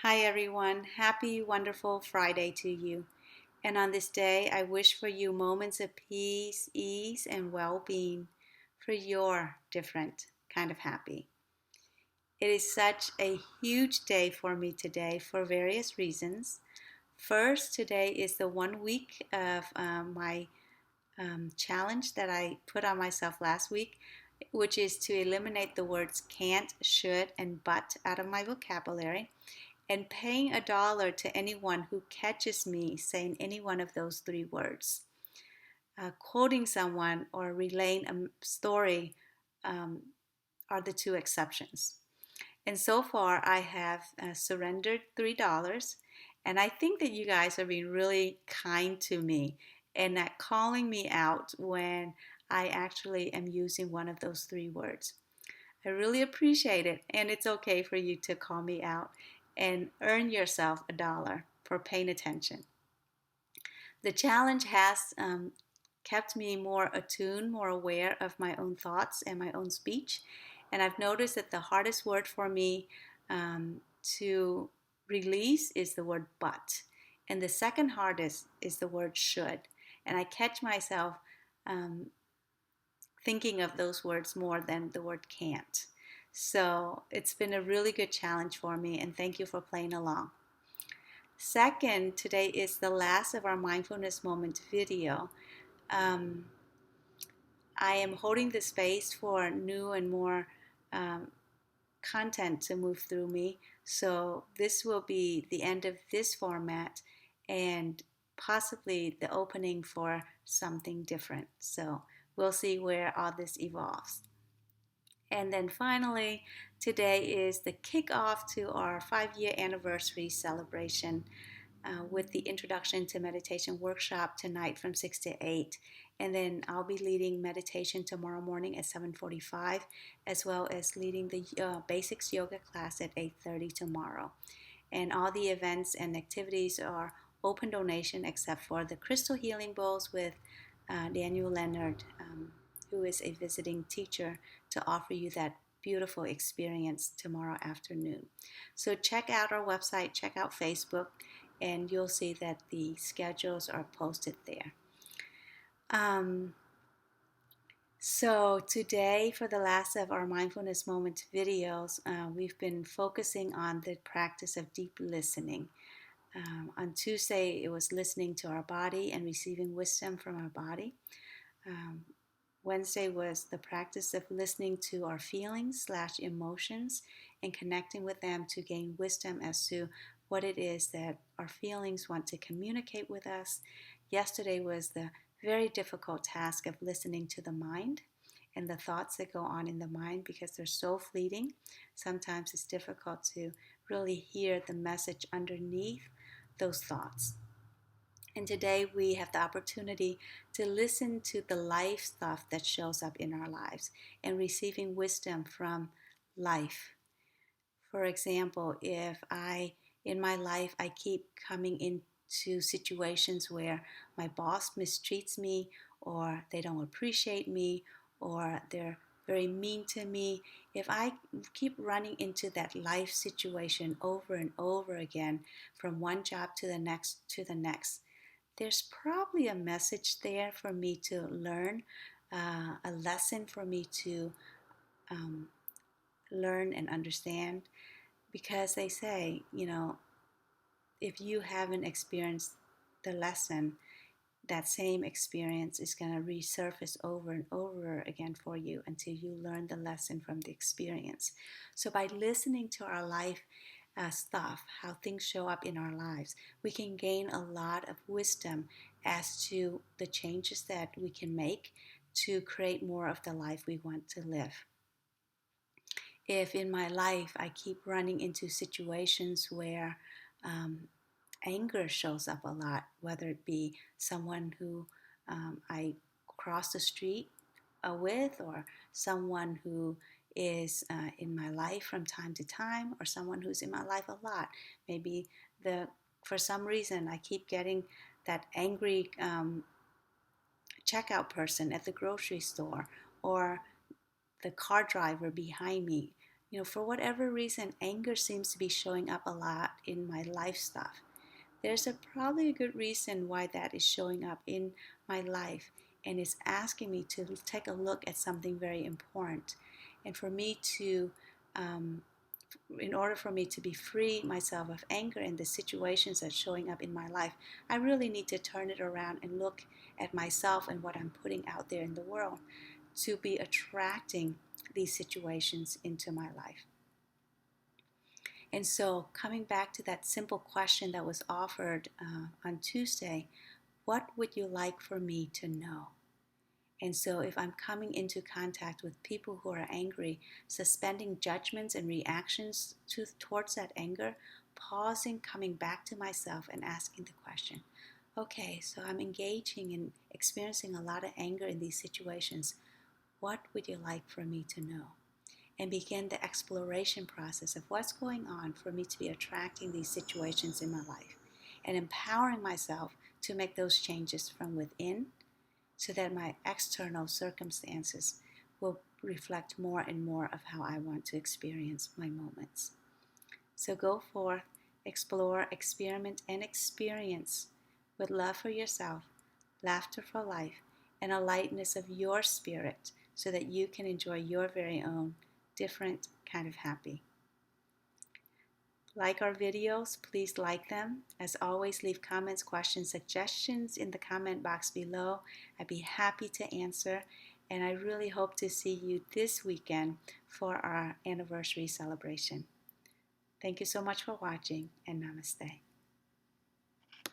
Hi everyone, happy wonderful Friday to you. And on this day, I wish for you moments of peace, ease, and well being for your different kind of happy. It is such a huge day for me today for various reasons. First, today is the 1 week of my challenge that I put on myself last week, which is to eliminate the words can't, should, and but out of my vocabulary and paying $1 to anyone who catches me saying any one of those three words. Quoting someone or relaying a story um, are the two exceptions. And so far, I have surrendered $3. And I think that you guys are being really kind to me and not calling me out when I actually am using one of those three words. I really appreciate it. And it's okay for you to call me out and earn yourself $1 for paying attention. The challenge has kept me more attuned, more aware of my own thoughts and my own speech. And I've noticed that the hardest word for me to release is the word but. And the second hardest is the word should. And I catch myself um, thinking of those words more than the word can't. So it's been a really good challenge for me, and thank you for playing along. Second, today is the last of our mindfulness moment video. Um, I am holding the space for new and more um, content to move through me. So this will be the end of this format and possibly the opening for something different. So we'll see where all this evolves. And then finally, today is the kickoff to our 5-year anniversary celebration with the Introduction to Meditation workshop tonight from 6 to 8. And then I'll be leading meditation tomorrow morning at 7:45, as well as leading the basics yoga class at 8:30 tomorrow. And all the events and activities are open donation except for the crystal healing bowls with Daniel Leonard, who is a visiting teacher, to offer you that beautiful experience tomorrow afternoon. So check out our website, check out Facebook, and you'll see that the schedules are posted there. So today, for the last of our mindfulness moment videos, we've been focusing on the practice of deep listening. On Tuesday, it was listening to our body and receiving wisdom from our body. Wednesday was the practice of listening to our feelings/emotions and connecting with them to gain wisdom as to what it is that our feelings want to communicate with us. Yesterday was the very difficult task of listening to the mind and the thoughts that go on in the mind because they're so fleeting. Sometimes it's difficult to really hear the message underneath those thoughts. And today we have the opportunity to listen to the life stuff that shows up in our lives and receiving wisdom from life. For example, if in my life, I keep coming into situations where my boss mistreats me, or they don't appreciate me, or they're very mean to me, if I keep running into that life situation over and over again, from one job to the next, there's probably a message there for me to learn, a lesson for me to um, learn and understand. Because they say, if you haven't experienced the lesson, that same experience is going to resurface over and over again for you until you learn the lesson from the experience. So by listening to our life stuff, how things show up in our lives, we can gain a lot of wisdom as to the changes that we can make to create more of the life we want to live. If in my life I keep running into situations where anger shows up a lot, whether it be someone who I cross the street with, or someone who is in my life from time to time, or someone who's in my life a lot. Maybe for some reason I keep getting that angry checkout person at the grocery store, or the car driver behind me, For whatever reason, anger seems to be showing up a lot in my life stuff. There's probably a good reason why that is showing up in my life, and it's asking me to take a look at something very important. And for me to, in order for me to be free myself of anger in the situations that's showing up in my life, I really need to turn it around and look at myself and what I'm putting out there in the world to be attracting these situations into my life. And so, coming back to that simple question that was offered on Tuesday, what would you like for me to know? And so, if I'm coming into contact with people who are angry, suspending judgments and reactions towards that anger, pausing, coming back to myself, and asking the question, okay, so I'm engaging and experiencing a lot of anger in these situations. What would you like for me to know? And begin the exploration process of what's going on for me to be attracting these situations in my life and empowering myself to make those changes from within so that my external circumstances will reflect more and more of how I want to experience my moments. So go forth, explore, experiment, and experience with love for yourself, laughter for life, and a lightness of your spirit so that you can enjoy your very own different kind of happy. Like our videos, please like them. As always, leave comments, questions, suggestions in the comment box below. I'd be happy to answer, and I really hope to see you this weekend for our anniversary celebration. Thank you so much for watching, and namaste.